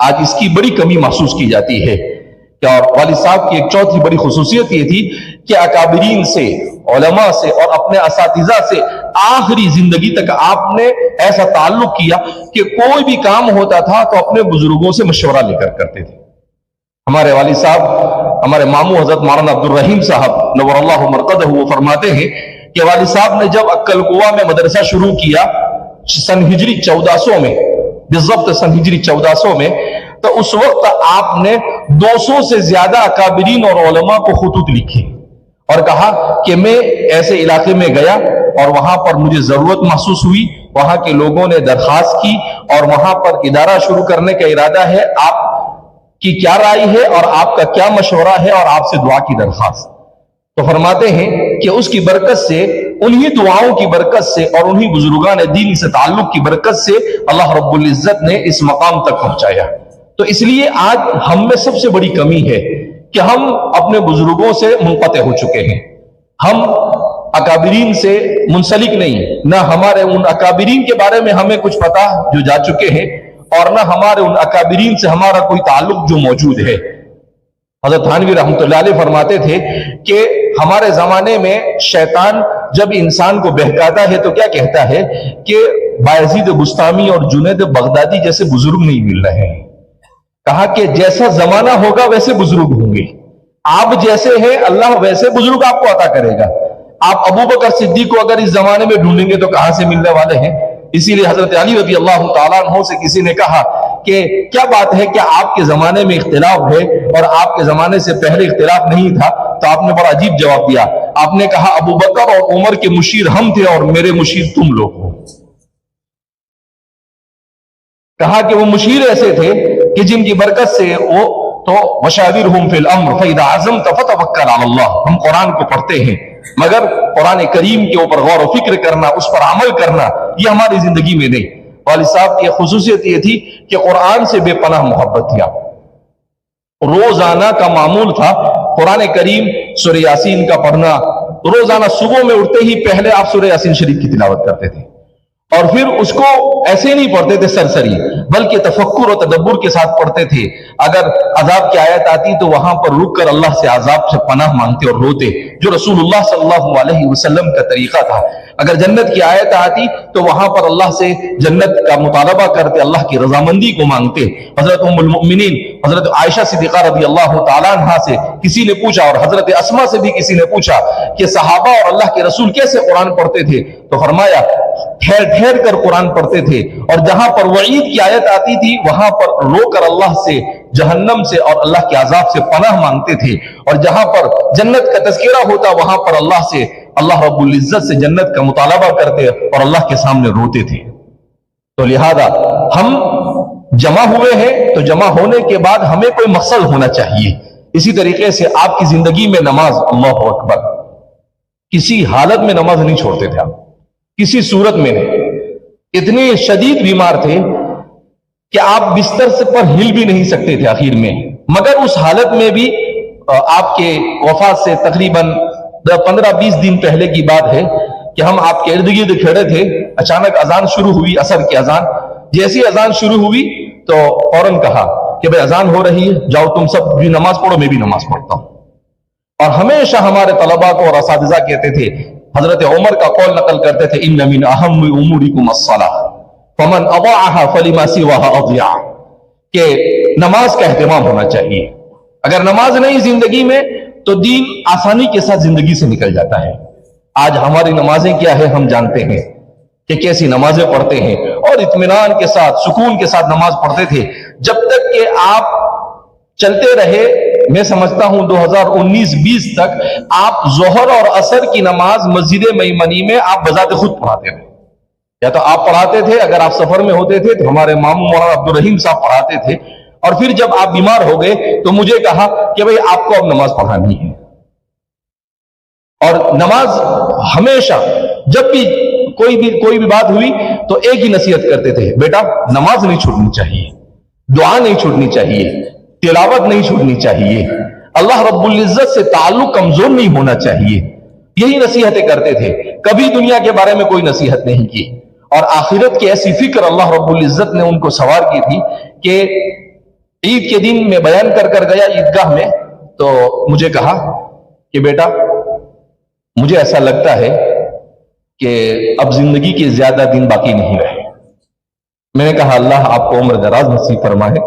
آج اس کی بڑی کمی محسوس کی جاتی ہے. اور والد صاحب کی ایک چوتھی بڑی خصوصیت یہ تھی کہ اکابرین سے، علماء سے اور اپنے اساتذہ سے آخری زندگی تک آپ نے ایسا تعلق کیا کہ کوئی بھی کام ہوتا تھا تو اپنے بزرگوں سے مشورہ لے کر کرتے تھے. ہمارے والد صاحب، ہمارے ماموں حضرت مولانا عبد الرحیم صاحب نور اللہ مرقدہ، وہ فرماتے ہیں کہ والد صاحب نے جب عکل کوہ میں مدرسہ شروع کیا سن ہجری 1400 میں، بالضبط سن ہجری 1400 میں، تو اس وقت آپ نے 200 سے زیادہ اکابرین اور علماء کو خطوط لکھے اور کہا کہ میں ایسے علاقے میں گیا اور وہاں پر مجھے ضرورت محسوس ہوئی، وہاں کے لوگوں نے درخواست کی اور وہاں پر ادارہ شروع کرنے کا ارادہ ہے، آپ کی کیا رائے ہے اور آپ کا کیا مشورہ ہے اور آپ سے دعا کی درخواست. تو فرماتے ہیں کہ اس کی برکت سے، انہی دعاؤں کی برکت سے اور انہی بزرگان دین سے تعلق کی برکت سے اللہ رب العزت نے اس مقام تک پہنچایا. تو اس لیے آج ہم میں سب سے بڑی کمی ہے کہ ہم اپنے بزرگوں سے منقطع ہو چکے ہیں. ہم اکابرین سے منسلک نہیں، نہ ہمارے ان اکابرین کے بارے میں ہمیں کچھ پتا جو جا چکے ہیں، اور نہ ہمارے ان اکابرین سے ہمارا کوئی تعلق جو موجود ہے. حضرت تھانوی رحمۃ اللہ علیہ فرماتے تھے کہ ہمارے زمانے میں شیطان جب انسان کو بہکاتا ہے تو کیا کہتا ہے کہ بایزید بستامی اور جنید بغدادی جیسے بزرگ نہیں مل رہے ہیں. کہا کہ جیسا زمانہ ہوگا ویسے بزرگ ہوں گے، آپ جیسے ہیں اللہ ویسے بزرگ آپ کو عطا کرے گا. آپ ابو بکر صدیق کو اگر اس زمانے میں ڈھونڈیں گے تو کہاں سے ملنے والے ہیں؟ اسی لیے حضرت علی رضی اللہ تعالیٰ عنہ سے کسی نے کہا کہ کیا بات ہے کہ آپ کے زمانے میں اختلاف ہے اور آپ کے زمانے سے پہلے اختلاف نہیں تھا؟ تو آپ نے بڑا عجیب جواب دیا. آپ نے کہا ابو بکر اور عمر کے مشیر ہم تھے اور میرے مشیر تم لوگ ہو. کہا کہ وہ مشیر ایسے تھے کہ جن کی برکت سے وہ تو وشاورہم فی الامر فاذا عزمت فتوکل علی اللہ. ہم قرآن کو پڑھتے ہیں مگر قرآن کریم کے اوپر غور و فکر کرنا، اس پر عمل کرنا، یہ ہماری زندگی میں نہیں. والد صاحب کی خصوصیت یہ تھی کہ قرآن سے بے پناہ محبت تھی. روزانہ کا معمول تھا قرآن کریم سورہ یاسین کا پڑھنا. روزانہ صبح میں اٹھتے ہی پہلے آپ سورہ یاسین شریف کی تلاوت کرتے تھے اور پھر اس کو ایسے نہیں پڑھتے تھے سرسری، بلکہ تفکر و تدبر کے ساتھ پڑھتے تھے. اگر عذاب کی آیت آتی تو وہاں پر رک کر اللہ سے عذاب سے پناہ مانگتے اور روتے، جو رسول اللہ صلی اللہ علیہ وسلم کا طریقہ تھا. اگر جنت کی آیت آتی تو وہاں پر اللہ سے جنت کا مطالبہ کرتے، اللہ کی رضامندی کو مانگتے. حضرت ام المؤمنین حضرت عائشہ صدیقہ رضی اللہ تعالیٰ عنہ سے کسی نے پوچھا اور حضرت اسما سے بھی کسی نے پوچھا کہ صحابہ اور اللہ کے رسول کیسے قرآن پڑھتے تھے؟ تو فرمایا ٹھہر ٹھہر کر قرآن پڑھتے تھے، اور جہاں پر وعید کی آیت آتی تھی وہاں پر رو کر اللہ سے جہنم سے اور اللہ کے عذاب سے پناہ مانگتے تھے، اور جہاں پر جنت کا تذکرہ ہوتا وہاں پر اللہ سے، اللہ رب العزت سے جنت کا مطالبہ کرتے اور اللہ کے سامنے روتے تھے. تو لہذا ہم جمع ہوئے ہیں تو جمع ہونے کے بعد ہمیں کوئی مقصد ہونا چاہیے. اسی طریقے سے آپ کی زندگی میں نماز، اللہ اکبر، کسی حالت میں نماز نہیں چھوڑتے تھے آپ، کسی صورت میں نہیں. اتنے شدید بیمار تھے کہ آپ بستر سے پر ہل بھی نہیں سکتے تھے آخر میں، مگر اس حالت میں بھی آپ کے وفات سے تقریباً 15-20 دن پہلے کی بات ہے کہ ہم آپ کے ارد گرد کھڑے تھے. اچانک اذان شروع ہوئی، عصر کی اذان. جیسی اذان شروع ہوئی تو فوراً کہا کہ بھئی اذان ہو رہی ہے، جاؤ تم سب بھی نماز پڑھو، میں بھی نماز پڑھتا ہوں. اور ہمیشہ ہمارے طلباء کو اور اساتذہ کہتے تھے، حضرت عمر کا قول نقل کرتے تھے، ان من اہم امورکم الصلاۃ فمن اضاعها فلما سواها اضيع، کہ نماز کا اہتمام ہونا چاہیے. اگر نماز نہیں زندگی میں تو دین آسانی کے ساتھ زندگی سے نکل جاتا ہے. آج ہماری نمازیں کیا ہے ہم جانتے ہیں کہ کیسی نمازیں پڑھتے ہیں، اور اطمینان کے ساتھ سکون کے ساتھ نماز پڑھتے تھے. جب تک کہ آپ چلتے رہے، میں سمجھتا ہوں 2019-20 تک آپ ظہر اور عصر کی نماز مسجد میمنی میں آپ بذات خود پڑھاتے تھے. یا تو آپ پڑھاتے تھے، اگر آپ سفر میں ہوتے تھے تو ہمارے ماموں مولانا عبد الرحیم صاحب پڑھاتے تھے، اور پھر جب آپ بیمار ہو گئے تو مجھے کہا کہ بھئی آپ کو اب نماز پڑھانی ہے. اور نماز ہمیشہ جب بھی کوئی بھی بات ہوئی تو ایک ہی نصیحت کرتے تھے، بیٹا نماز نہیں چھوڑنی چاہیے، دعا نہیں چھوڑنی چاہیے، تلاوت نہیں چھوڑنی چاہیے، اللہ رب العزت سے تعلق کمزور نہیں ہونا چاہیے. یہی نصیحتیں کرتے تھے، کبھی دنیا کے بارے میں کوئی نصیحت نہیں کی. اور آخرت کی ایسی فکر اللہ رب العزت نے ان کو سوار کی تھی کہ عید کے دن میں بیان کر گیا عیدگاہ میں، تو مجھے کہا کہ بیٹا مجھے ایسا لگتا ہے کہ اب زندگی کے زیادہ دن باقی نہیں رہے۔ میں نے کہا اللہ آپ کو عمر دراز نصیب فرمائے۔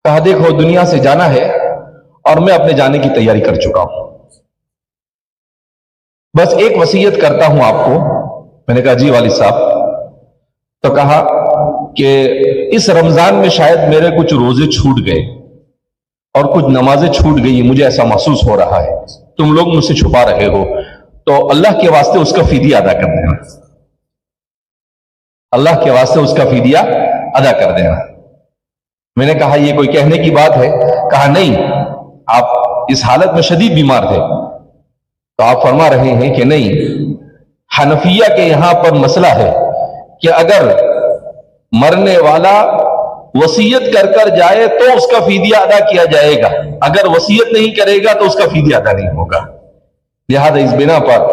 کہا دیکھو دنیا سے جانا ہے اور میں اپنے جانے کی تیاری کر چکا ہوں، بس ایک وصیت کرتا ہوں آپ کو۔ میں نے کہا جی والد صاحب۔ تو کہا کہ اس رمضان میں شاید میرے کچھ روزے چھوٹ گئے اور کچھ نمازیں چھوٹ گئی، مجھے ایسا محسوس ہو رہا ہے، تم لوگ مجھ سے چھپا رہے ہو، تو اللہ کے واسطے اس کا فدیہ ادا کر دینا، اللہ کے واسطے اس کا فدیہ ادا کر دینا۔ میں نے کہا یہ کوئی کہنے کی بات ہے؟ کہا نہیں، آپ اس حالت میں شدید بیمار تھے، تو آپ فرما رہے ہیں کہ نہیں، حنفیہ کے یہاں پر مسئلہ ہے کہ اگر مرنے والا وصیت کر جائے تو اس کا فدیہ ادا کیا جائے گا، اگر وصیت نہیں کرے گا تو اس کا فدیہ ادا نہیں ہوگا۔ لہذا اس بنا پر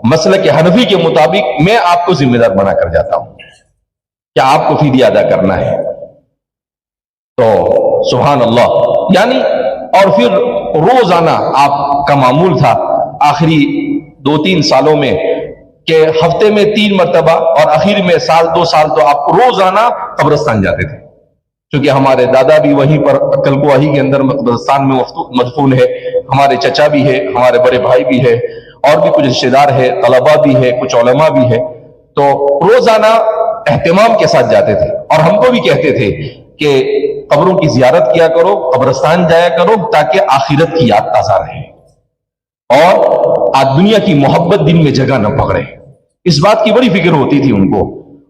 مسلک حنفی کے مطابق میں آپ کو ذمہ دار بنا کر جاتا ہوں کہ آپ کو فدیہ ادا کرنا ہے۔ تو سبحان اللہ، یعنی اور پھر روزانہ آپ کا معمول تھا آخری 2-3 سالوں میں کہ ہفتے میں 3 مرتبہ اور آخر میں سال 2 سال تو آپ روزانہ قبرستان جاتے تھے، کیونکہ ہمارے دادا بھی وہیں پر کلکواہی کے اندر قبرستان میں مدفون ہے، ہمارے چچا بھی ہے، ہمارے بڑے بھائی بھی ہے، اور بھی کچھ رشتے دار ہے، طلباء بھی ہے، کچھ علماء بھی ہے، تو روزانہ اہتمام کے ساتھ جاتے تھے۔ اور ہم کو بھی کہتے تھے کہ قبروں کی زیارت کیا کرو، قبرستان جایا کرو، تاکہ آخرت کی یاد تازہ رہے اور آج دنیا کی محبت دل میں جگہ نہ پکڑے۔ اس بات کی بڑی فکر ہوتی تھی ان کو،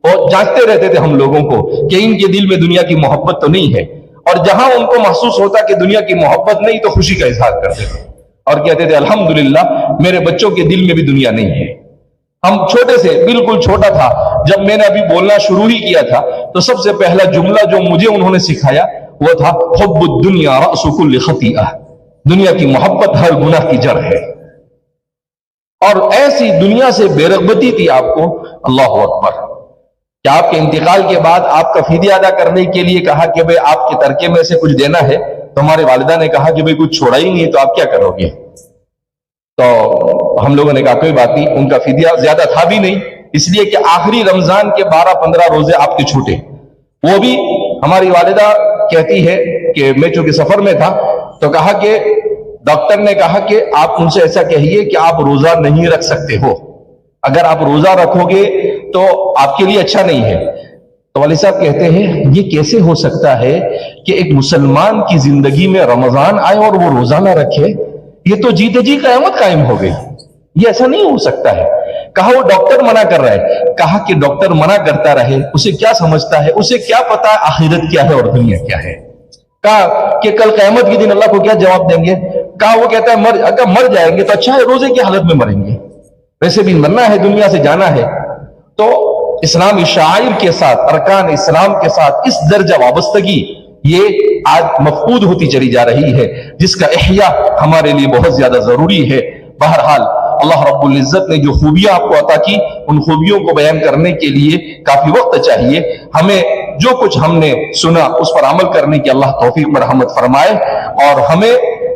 اور جانچتے رہتے تھے ہم لوگوں کو کہ ان کے دل میں دنیا کی محبت تو نہیں ہے، اور جہاں ان کو محسوس ہوتا کہ دنیا کی محبت نہیں تو خوشی کا اظہار کرتے تھے اور کہتے تھے الحمدللہ میرے بچوں کے دل میں بھی دنیا نہیں ہے۔ ہم چھوٹے سے، بالکل چھوٹا تھا جب میں نے ابھی بولنا شروع ہی کیا تھا، تو سب سے پہلا جملہ جو مجھے انہوں نے سکھایا وہ تھا حب الدنیا رأس کل خطیئہ، دنیا کی محبت ہر گناہ کی جڑ ہے۔ اور ایسی دنیا سے بے رغبتی تھی آپ کو، اللہ اکبر، کہ آپ کے انتقال کے بعد آپ کا فدیہ ادا کرنے کے لیے کہا کہ بھئی آپ کے ترکے میں سے کچھ دینا ہے، تو ہمارے والدہ نے کہا کہ بھئی کچھ چھوڑا ہی نہیں ہے تو آپ کیا کرو گے؟ تو ہم لوگوں نے کہا کوئی بات نہیں، ان کا فدیہ زیادہ تھا بھی نہیں، اس لیے کہ آخری رمضان کے 12-15 روزے آپ کے چھوٹے، وہ بھی ہماری والدہ کہتی ہے کہ میں چونکہ سفر میں تھا تو کہا کہ ڈاکٹر نے کہا کہ آپ ان سے ایسا کہیے کہ آپ روزہ نہیں رکھ سکتے ہو، اگر آپ روزہ رکھو گے تو آپ کے لیے اچھا نہیں ہے۔ تو والد صاحب کہتے ہیں یہ کیسے ہو سکتا ہے کہ ایک مسلمان کی زندگی میں رمضان آئے اور وہ روزہ نہ رکھے؟ یہ تو جیتے جی قیامت قائم ہو گئی، یہ ایسا نہیں ہو سکتا ہے۔ کہا وہ ڈاکٹر منع کر رہا ہے، کہا کہ ڈاکٹر منع کرتا رہے، اسے کیا سمجھتا ہے، اسے کیا پتا آخرت کیا ہے اور دنیا کیا ہے؟ کہا کہ کل قیامت کے دن اللہ کو کیا جواب دیں گے؟ کہا وہ کہتا ہے اگر مر جائیں گے تو اچھا ہے، روزے کی حالت میں مریں گے، ویسے بھی مرنا ہے، دنیا سے جانا ہے۔ تو اسلامی شعائر کے ساتھ، ارکان اسلام کے ساتھ اس درجہ وابستگی یہ آج مفقود ہوتی چلی جا رہی ہے، جس کا احیاء ہمارے لیے بہت زیادہ ضروری ہے۔ بہرحال اللہ رب العزت نے جو خوبیاں آپ کو عطا کی، ان خوبیوں کو بیان کرنے کے لیے کافی وقت چاہیے۔ ہمیں جو کچھ ہم نے سنا اس پر عمل کرنے کی اللہ توفیق مرحمت فرمائے، اور ہمیں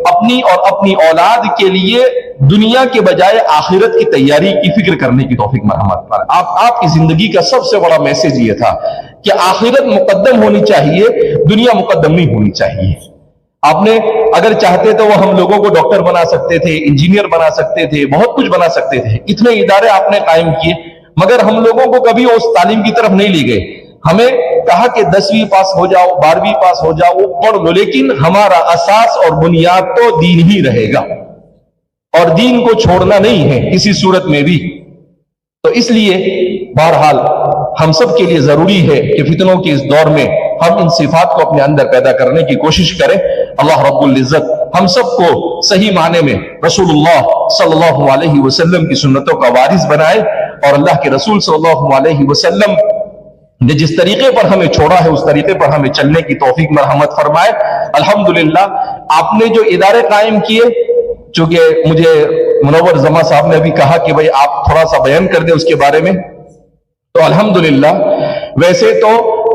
اپنی اور اپنی اولاد کے لیے دنیا کے بجائے آخرت کی تیاری کی فکر کرنے کی توفیق مرحمت فرمائے۔ آپ کی زندگی کا سب سے بڑا میسج یہ تھا کہ آخرت مقدم ہونی چاہیے، دنیا مقدم نہیں ہونی چاہیے۔ آپ نے اگر چاہتے تو وہ ہم لوگوں کو ڈاکٹر بنا سکتے تھے، انجینئر بنا سکتے تھے، بہت کچھ بنا سکتے تھے، اتنے ادارے آپ نے قائم کیے، مگر ہم لوگوں کو کبھی اس تعلیم کی طرف نہیں لے گئے۔ ہمیں کہا کہ 10ویں پاس ہو جاؤ، 12ویں پاس ہو جاؤ، وہ پڑھ لو، لیکن ہمارا اساس اور بنیاد تو دین ہی رہے گا، اور دین کو چھوڑنا نہیں ہے کسی صورت میں بھی۔ تو اس لیے بہرحال ہم سب کے لیے ضروری ہے کہ فتنوں کے اس دور میں ہم ان صفات کو اپنے اندر پیدا کرنے کی کوشش کریں۔ اللہ رب العزت ہم سب کو صحیح معنی میں رسول اللہ صلی اللہ علیہ وسلم کی سنتوں کا وارث بنائے، اور اللہ کے رسول صلی اللہ علیہ وسلم نے جس طریقے پر ہمیں چھوڑا ہے اس طریقے پر ہمیں چلنے کی توفیق مرحمت فرمائے۔ الحمدللہ آپ نے جو ادارے قائم کیے، چونکہ مجھے منور زماں صاحب نے ابھی کہا کہ بھئی آپ تھوڑا سا بیان کر دیں اس کے بارے میں، تو الحمدللہ ویسے تو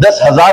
10,000